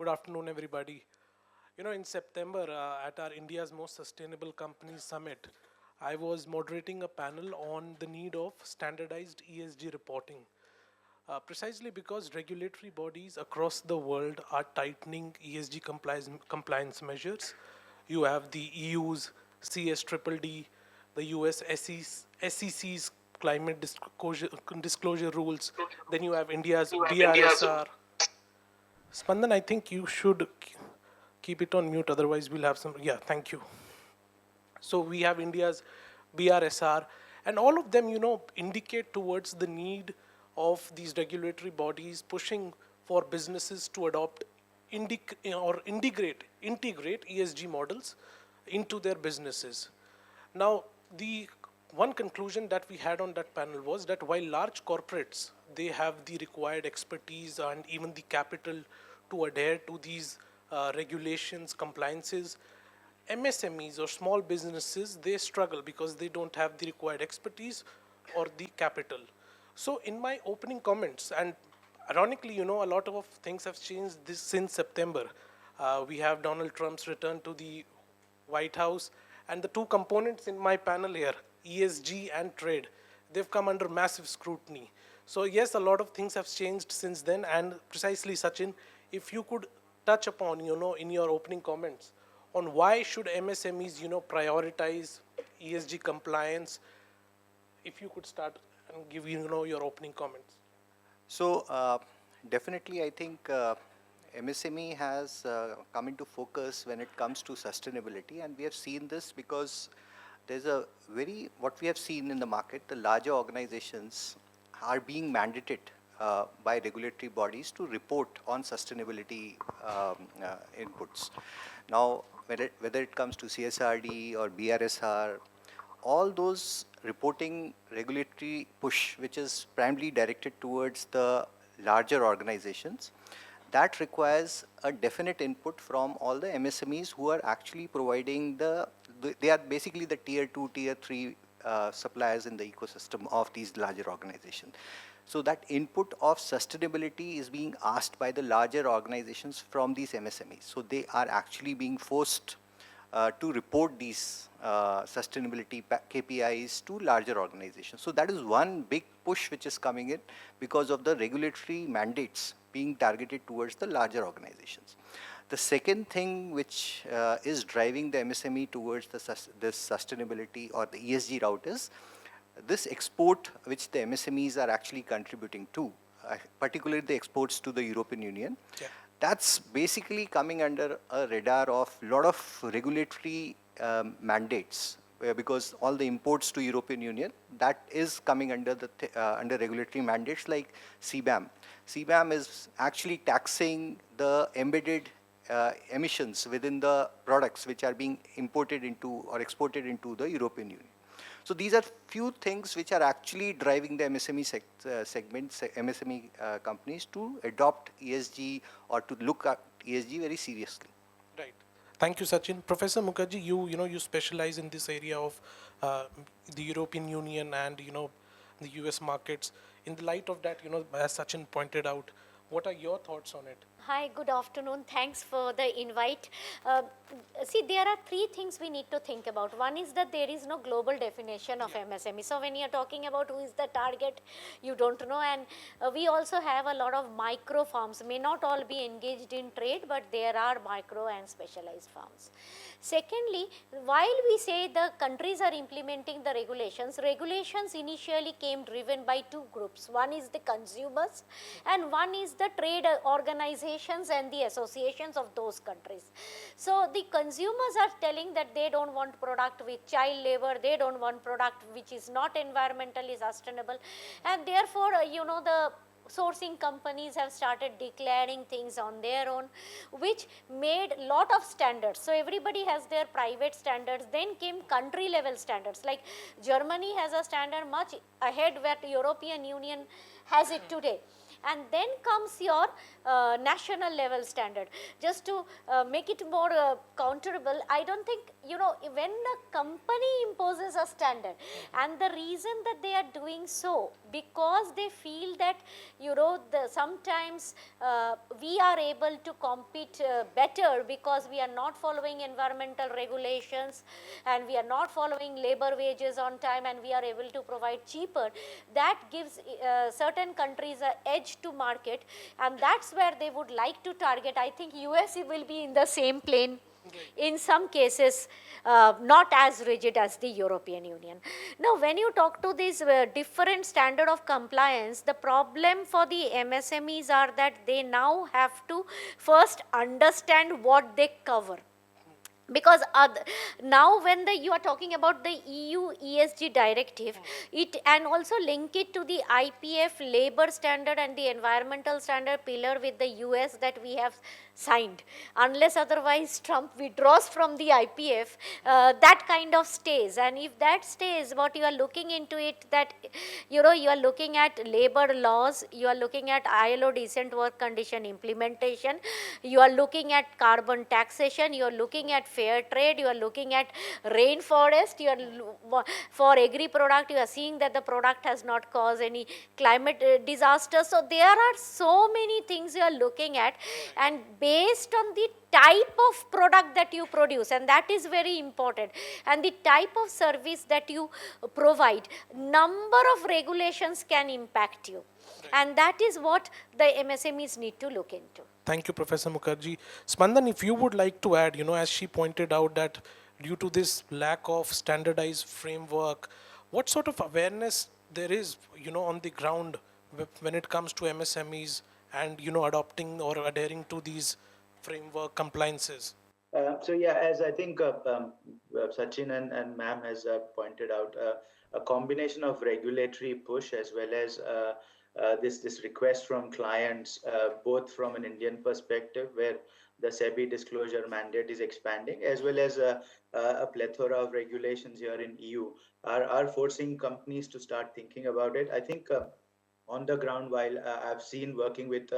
Good afternoon, everybody. In September at our India's Most Sustainable Companies Summit, I was moderating a panel on the need of standardized ESG reporting. Precisely because regulatory bodies across the world are tightening ESG compliance measures. You have the EU's CSDDD, the US SEC's climate disclosure rules. Then you have India's BRSR. Spandan, I think you should keep it on mute, otherwise we'll have some. Yeah, thank you. So we have India's BRSR, and all of them, indicate towards the need of these regulatory bodies pushing for businesses to adopt or integrate ESG models into their businesses. Now, the one conclusion that we had on that panel was that while large corporates, they have the required expertise and even the capital to adhere to these regulations, compliances, MSMEs or small businesses, they struggle because they don't have the required expertise or the capital. So in my opening comments, and ironically, a lot of things have changed since September. We have Donald Trump's return to the White House, and the two components in my panel here, ESG and trade, they've come under massive scrutiny. So yes, a lot of things have changed since then, and precisely, Sachin, if you could touch upon, in your opening comments, on why should MSMEs, prioritize ESG compliance, if you could start and give, your opening comments. So definitely, I think MSME has come into focus when it comes to sustainability, and we have seen this because there's what we have seen in the market, the larger organizations are being mandated by regulatory bodies to report on sustainability inputs. Now, whether it comes to CSRD or BRSR, all those reporting regulatory push, which is primarily directed towards the larger organizations, that requires a definite input from all the MSMEs who are actually providing they are basically the tier 2, tier 3 suppliers in the ecosystem of these larger organizations. So that input of sustainability is being asked by the larger organizations from these MSMEs. So they are actually being forced to report these sustainability KPIs to larger organizations. So that is one big push which is coming in because of the regulatory mandates being targeted towards the larger organizations. The second thing which is driving the MSME towards this sustainability or the ESG route is this export which the MSMEs are actually contributing to, particularly the exports to the European Union. Yeah. That's basically coming under a radar of a lot of regulatory mandates, because all the imports to European Union, that is coming under under regulatory mandates like CBAM. CBAM is actually taxing the embedded emissions within the products which are being imported into or exported into the European Union. So these are few things which are actually driving the MSME segments, MSME companies to adopt ESG or to look at ESG very seriously. Right. Thank you, Sachin. Professor Mukherjee, you specialize in this area of the European Union and the US markets. In the light of that, as Sachin pointed out, what are your thoughts on it? Hi, good afternoon. Thanks for the invite. See, there are three things we need to think about. One is that there is no global definition of MSME. So when you're talking about who is the target, you don't know. And we also have a lot of micro farms. May not all be engaged in trade, but there are micro and specialized farms. Secondly, while we say the countries are implementing the regulations initially came driven by two groups. One is the consumers and one is the trade organizations and the associations of those countries. So the consumers are telling that they don't want product with child labor, they don't want product which is not environmentally sustainable, and therefore the sourcing companies have started declaring things on their own, which made lot of standards. So everybody has their private standards. Then came country level standards, like Germany has a standard much ahead where the European Union has it today. And then comes your national level standard. Just to make it more counterable, I don't think, when a company imposes a standard, and the reason that they are doing so because they feel that, sometimes we are able to compete better because we are not following environmental regulations and we are not following labor wages on time, and we are able to provide cheaper. That gives certain countries an edge to market, and that's where they would like to target. I think US will be in the same plane in some cases, not as rigid as the European Union. Now, when you talk to these different standard of compliance, the problem for the MSMEs are that they now have to first understand what they cover, because now when you are talking about the EU ESG directive, it and also link it to the IPF labor standard and the environmental standard pillar with the US that we have signed. Unless otherwise Trump withdraws from the IPF, that kind of stays. And if that stays, what you are looking into it, that you are looking at labor laws, you are looking at ILO decent work condition implementation, you are looking at carbon taxation, you are looking at fair trade, you are looking at rainforest, you are for agri product, you are seeing that the product has not caused any climate disaster. So there are so many things you are looking at, and based on the type of product that you produce, and that is very important, and the type of service that you provide, number of regulations can impact you, and that is what the MSMEs need to look into. Thank you, Professor Mukherjee. Spandan, if you would like to add, as she pointed out that due to this lack of standardized framework, what sort of awareness there is, on the ground when it comes to MSMEs and, adopting or adhering to these framework compliances? So yeah, as I think Sachin and Ma'am has pointed out, a combination of regulatory push as well as this request from clients, both from an Indian perspective, where the SEBI disclosure mandate is expanding, as well as a plethora of regulations here in EU, are forcing companies to start thinking about it. I think. On the ground, while I've seen working with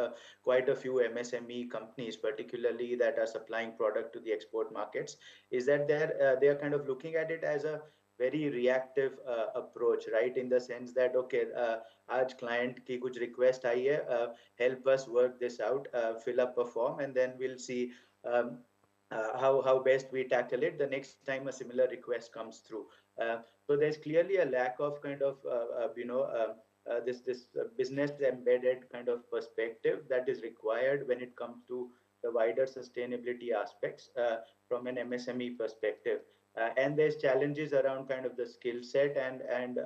quite a few MSME companies, particularly that are supplying product to the export markets, is that they're kind of looking at it as a very reactive approach, right? In the sense that, okay, आज client की कुछ request आई है, help us work this out, fill up a form, and then we'll see how best we tackle it the next time a similar request comes through. So there's clearly a lack of kind of this business embedded kind of perspective that is required when it comes to the wider sustainability aspects from an MSME perspective. And there's challenges around kind of the skill set and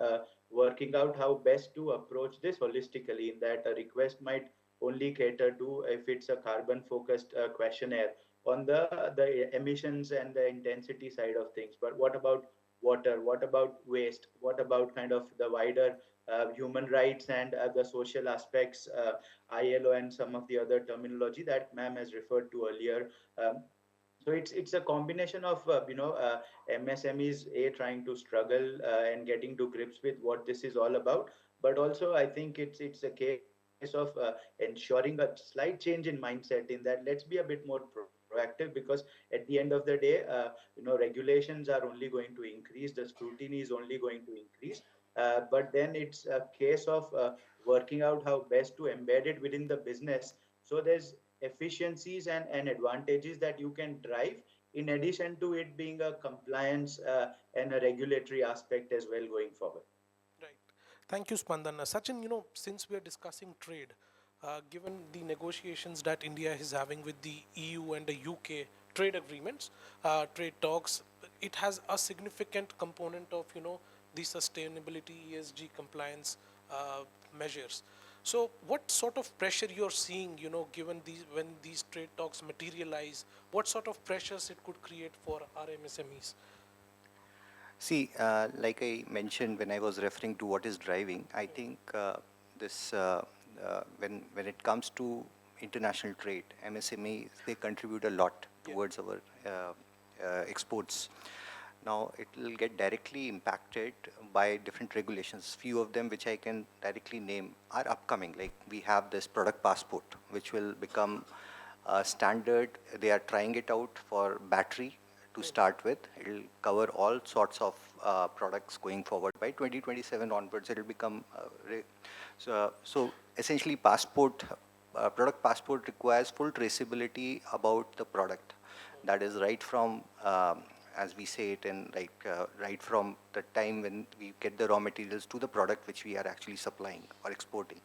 working out how best to approach this holistically. In that a request might only cater to if it's a carbon focused questionnaire on the emissions and the intensity side of things. But what about water? What about waste? What about kind of the wider human rights and the social aspects, ILO and some of the other terminology that ma'am has referred to earlier. So it's a combination of MSMEs trying to struggle and getting to grips with what this is all about, but also I think it's a case of ensuring a slight change in mindset, in that let's be a bit more proactive, because at the end of the day, regulations are only going to increase, the scrutiny is only going to increase, but then it's a case of working out how best to embed it within the business. So there's efficiencies and advantages that you can drive in addition to it being a compliance and a regulatory aspect as well going forward. Right. Thank you, Spandan. Sachin, since we are discussing trade, given the negotiations that India is having with the EU and the UK trade agreements, trade talks, it has a significant component of, the sustainability ESG compliance measures. So, what sort of pressure you're seeing, given these when these trade talks materialize, what sort of pressures it could create for our MSMEs? See, like I mentioned when I was referring to what is driving, I think this when it comes to international trade, MSME, they contribute a lot towards our exports. Now it will get directly impacted by different regulations. Few of them which I can directly name are upcoming. Like we have this product passport, which will become standard. They are trying it out for battery to start with. It will cover all sorts of products going forward. By 2027 onwards, it will become so essentially product passport requires full traceability about the product. That is right from as we say it in right from the time when we get the raw materials to the product which we are actually supplying or exporting.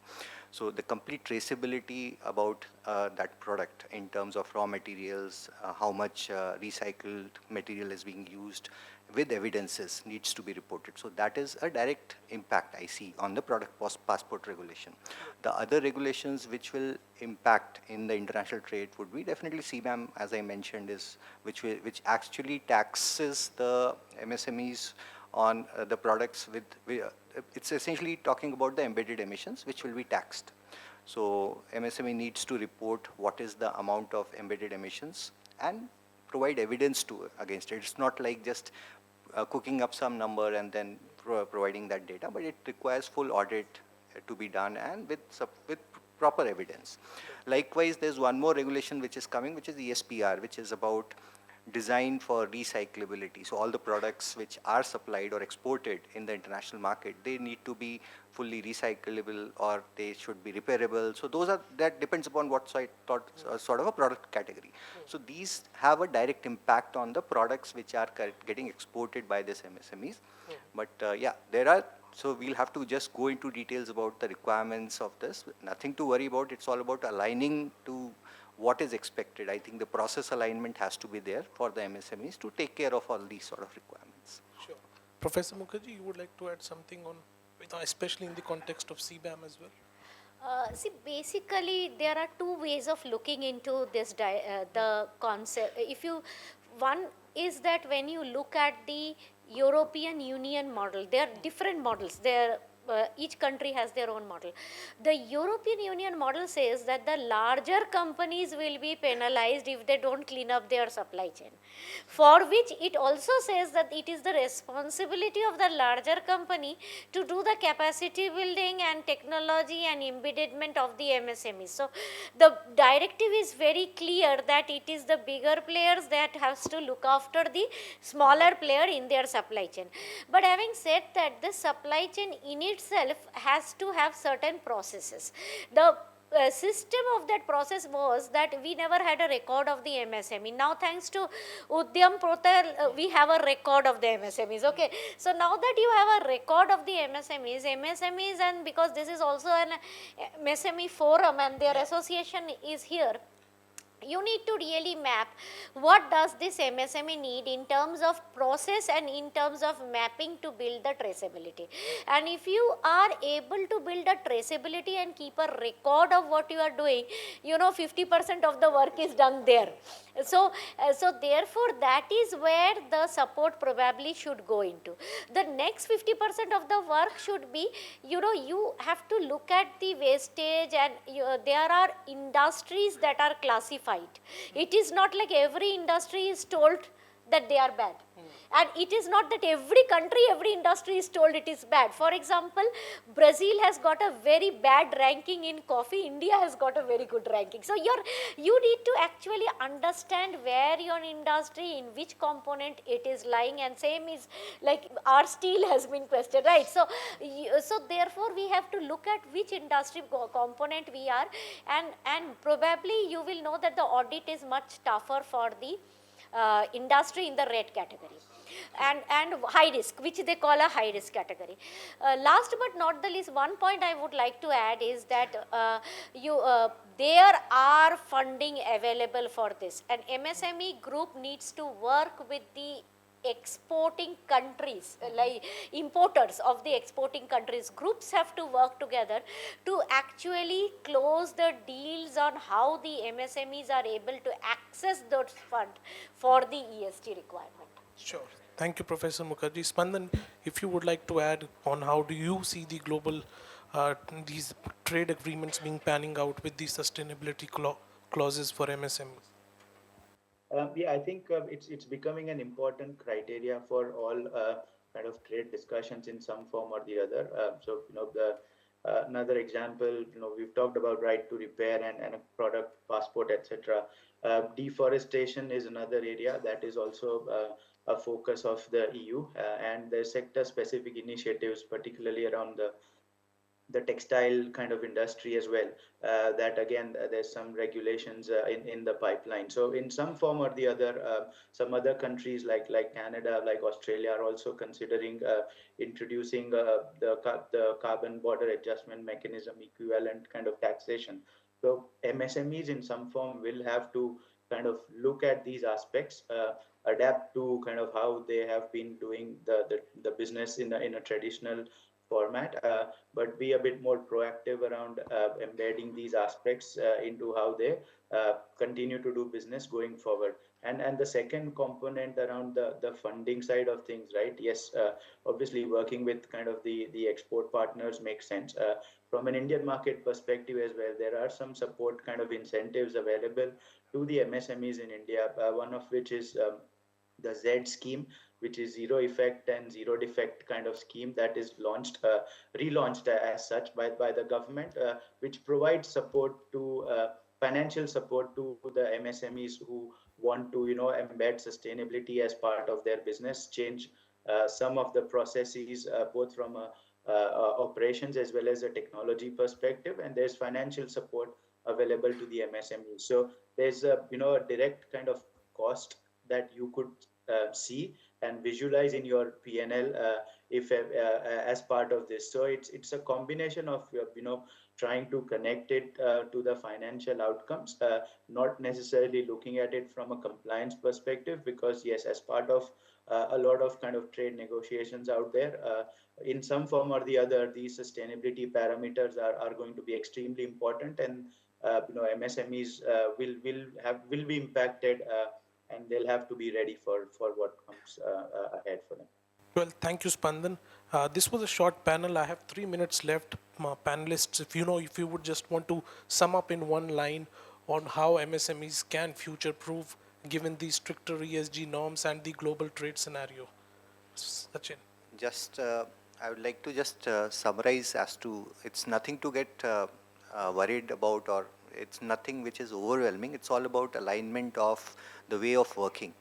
So the complete traceability about that product in terms of raw materials, how much recycled material is being used with evidences needs to be reported. So that is a direct impact I see on the product passport regulation. The other regulations which will impact in the international trade would be definitely CBAM, as I mentioned, is which actually taxes the MSMEs on the products it's essentially talking about the embedded emissions which will be taxed. So MSME needs to report what is the amount of embedded emissions and provide evidence against it. It's not like just cooking up some number and then providing that data, but it requires full audit to be done and with proper evidence. Likewise, there's one more regulation which is coming, which is ESPR, which is about designed for recyclability. So all the products which are supplied or exported in the international market, they need to be fully recyclable or they should be repairable. So that depends upon what sort of a product category. So these have a direct impact on the products which are getting exported by this MSMEs. But so we'll have to just go into details about the requirements of this. Nothing to worry about. It's all about aligning to what is expected. I think the process alignment has to be there for the MSMEs to take care of all these sort of requirements. Sure. Professor Mukherjee, you would like to add something on, especially in the context of CBAM as well? See, basically, there are two ways of looking into this the concept. One is that when you look at the European Union model, there are different models. Each country has their own model. The European Union model says that the larger companies will be penalized if they don't clean up their supply chain. For which it also says that it is the responsibility of the larger company to do the capacity building and technology and embedment of the MSMEs. So the directive is very clear that it is the bigger players that has to look after the smaller player in their supply chain. But having said that, the supply chain in itself has to have certain processes. The system of that process was that we never had a record of the MSME. Now thanks to Udyam Portal, we have a record of the MSMEs. Okay, so now that you have a record of the MSMEs, and because this is also an MSME forum and their association is here, you need to really map what does this MSME need in terms of process and in terms of mapping to build the traceability. And if you are able to build a traceability and keep a record of what you are doing, 50% of the work is done there. So therefore that is where the support probably should go into. The next 50% of the work should be, you have to look at the wastage, and there are industries that are classified. It is not like every industry is told that they are bad. And it is not that every country, every industry is told it is bad. For example, Brazil has got a very bad ranking in coffee, India has got a very good ranking. So you need to actually understand where your industry, in which component it is lying, and same is like our steel has been questioned, right? So therefore we have to look at which industry component we are, and probably you will know that the audit is much tougher for the industry in the red category and high risk, which they call a high risk category. Last but not the least, one point I would like to add is that there are funding available for this. An MSME group needs to work with the exporting countries, like importers of the exporting countries. Groups have to work together to actually close the deals on how the MSMEs are able to access those funds for the ESG requirement. Sure. Thank you, Professor Mukherjee. Spandan, if you would like to add on how do you see the global, these trade agreements panning out with the sustainability clauses for MSMEs? I think it's becoming an important criteria for all kind of trade discussions in some form or the other. Another example, we've talked about right to repair and a product passport, etc. Deforestation is another area that is also a focus of the EU, and the sector specific initiatives, particularly around the textile kind of industry as well, that again there's some regulations in the pipeline. So in some form or the other, some other countries like Canada, like Australia, are also considering introducing the carbon border adjustment mechanism equivalent kind of taxation. So MSMEs in some form will have to kind of look at these aspects, adapt to kind of how they have been doing the business in a traditional format, but be a bit more proactive around embedding these aspects into how they continue to do business going forward. And the second component around the funding side of things, right? Yes, obviously working with kind of the export partners makes sense. From an Indian market perspective as well, there are some support kind of incentives available to the MSMEs in India. One of which is the Z scheme, which is zero effect and zero defect kind of scheme that is relaunched as such by the government, which provides support to financial support to the MSMEs who want to, embed sustainability as part of their business, change some of the processes, both from operations as well as a technology perspective, and there's financial support available to the MSMEs. So there's a direct kind of cost that you could see and visualize in your PNL, if as part of this. So it's a combination of trying to connect it to the financial outcomes, not necessarily looking at it from a compliance perspective, because yes, as part of a lot of kind of trade negotiations out there, in some form or the other, these sustainability parameters are going to be extremely important, and MSMEs will be impacted, and they'll have to be ready for what comes ahead for them. Well, thank you, Spandan. This was a short panel. I have 3 minutes left. Panelists, if you would just want to sum up in one line on how MSMEs can future-proof given the stricter ESG norms and the global trade scenario. Sachin. Just, I would like to just summarize as to it's nothing to get worried about, or it's nothing which is overwhelming. It's all about alignment of the way of working.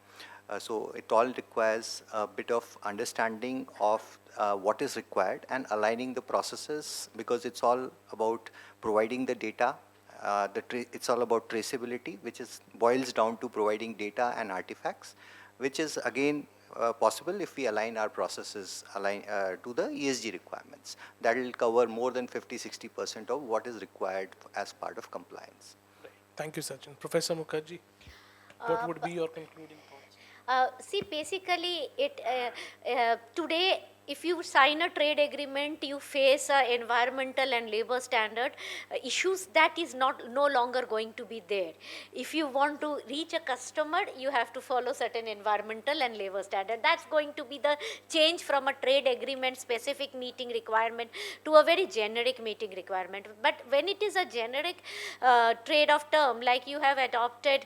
So it all requires a bit of understanding of what is required and aligning the processes, because it's all about providing the data. It's all about traceability, which is boils down to providing data and artifacts, which is again possible if we align our processes to the ESG requirements. That will cover more than 50-60% of what is required as part of compliance. Thank you, Sachin. Professor Mukherjee, what would be your concluding thoughts? See, basically, today, if you sign a trade agreement, you face environmental and labor standard issues that is no longer going to be there. If you want to reach a customer, you have to follow certain environmental and labor standard. That's going to be the change from a trade agreement specific meeting requirement to a very generic meeting requirement. But when it is a generic trade of term, like you have adopted,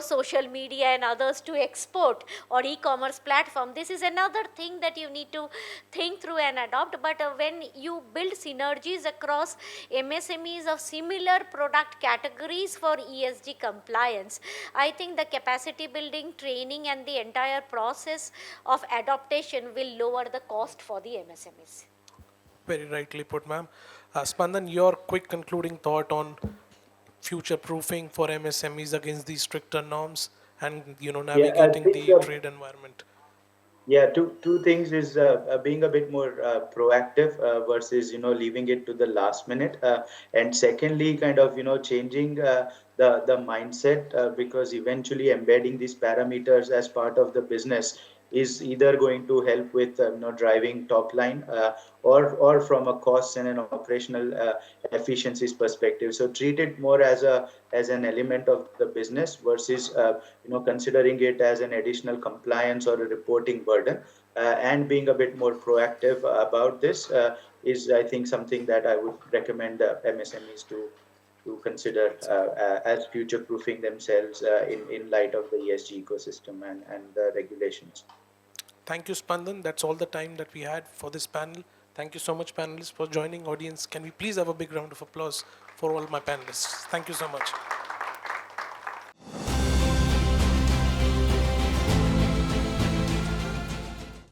social media and others to export, or e-commerce platform, this is another thing that you need to think through and adopt. But when you build synergies across MSMEs of similar product categories for ESG compliance, I think the capacity building, training, and the entire process of adaptation will lower the cost for the MSMEs. Very rightly put, ma'am. Spandan, your quick concluding thought on future proofing for MSMEs against these stricter norms and Yeah, I navigating think the trade environment. yeah, two things is being a bit more proactive versus leaving it to the last minute, and secondly, kind of changing the mindset, because eventually embedding these parameters as part of the business is either going to help with driving top line, or from a cost and an operational efficiencies perspective. So treat it more as an element of the business versus considering it as an additional compliance or a reporting burden, and being a bit more proactive about this is, I think, something that I would recommend MSMEs to consider as future proofing themselves in light of the ESG ecosystem and the regulations. Thank you, Spandan. That's all the time that we had for this panel. Thank you so much, panelists, for joining. Audience, can we please have a big round of applause for all my panelists? Thank you so much.